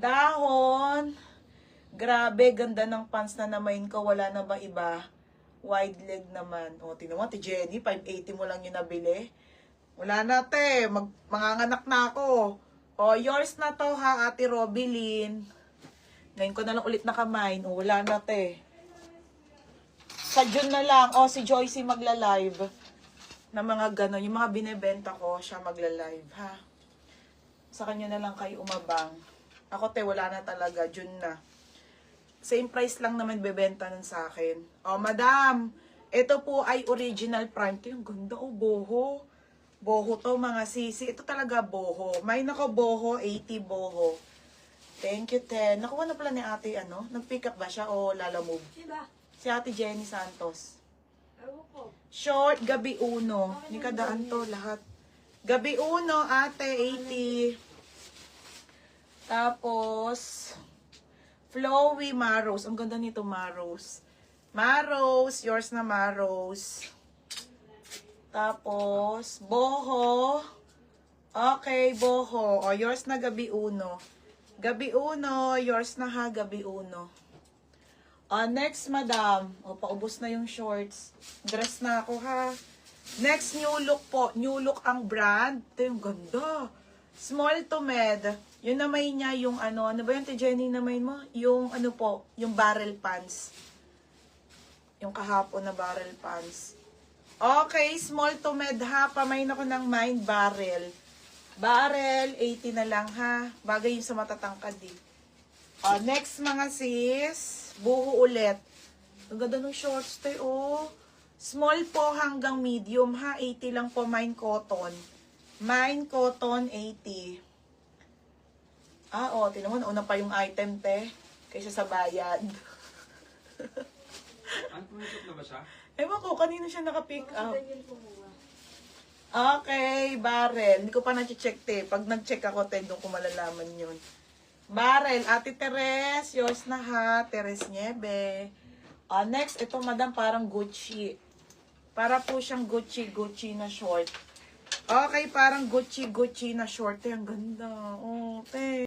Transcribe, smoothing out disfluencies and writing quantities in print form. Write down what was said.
Dahon. Grabe, ganda ng pants na namain ko. Wala na ba iba? Wide leg naman. O, tinan mo, Ate Jenny, 580 mo lang yung nabili. Wala na, te. Manganganak na ako. O, yours na to, ha, Ate Robilyn. Ngayon ko na lang ulit nakamain. O, wala na, te. Sa June na lang. O, si Joycey magla-live. Na mga ganon. Yung mga binebenta ko, siya magla-live, ha. Sa kanya na lang kayo umabang. Ako, te, wala na talaga. June na. Same price lang naman bebenta nun sa akin. Oh, madam, ito po ay original prime. Ito yung ganda, oh, boho. Boho to, mga sisi. Ito talaga boho. May nako boho, 80 boho. Thank you, Ten. Nakuha na pala ni ate, ano? Nag-pick up ba siya o lalamove? Si ate Jenny Santos. Short, gabi uno. Hindi kadaan to, lahat. Gabi uno, ate, 80. Tapos... Flowy Maros. Ang ganda nito, Maros. Maros. Yours na Maros. Tapos, Boho. Okay, Boho. O, yours na Gabi Uno. Gabi Uno. Yours na ha, Gabi Uno. O, next, madam. O, paubos na yung shorts. Dress na ako, ha. Next, new look po. New look ang brand. Ito yung ganda. Small to med. Yun na may niya yung ano ba yung Jenny na may mo? Yung ano po, yung barrel pants. Yung kahapon na barrel pants. Okay, small to med ha. Pamain ako ng mine barrel. Barrel, 80 na lang ha. Bagay yung sa matatangkad eh. Next mga sis, buho ulit. Ang ganda ng shorts tayo oh. Small po hanggang medium ha. 80 lang po mine cotton. Mine cotton, 80. Tinan mo, una pa yung item, te. Kaysa sa bayad. Ano pumasok na ba siya? Ewan ko, kanina siya naka-pick up. Okay, barrel. Hindi ko pa na-check, te. Pag nag-check ako, te, doon ko malalaman yun. Barrel. Ate Teres, yours na ha. Teres Niebe. Next, ito, madam, parang Gucci. Para po siyang Gucci na short. Okay, parang Gucci na short. Te, ang ganda. Oh, te.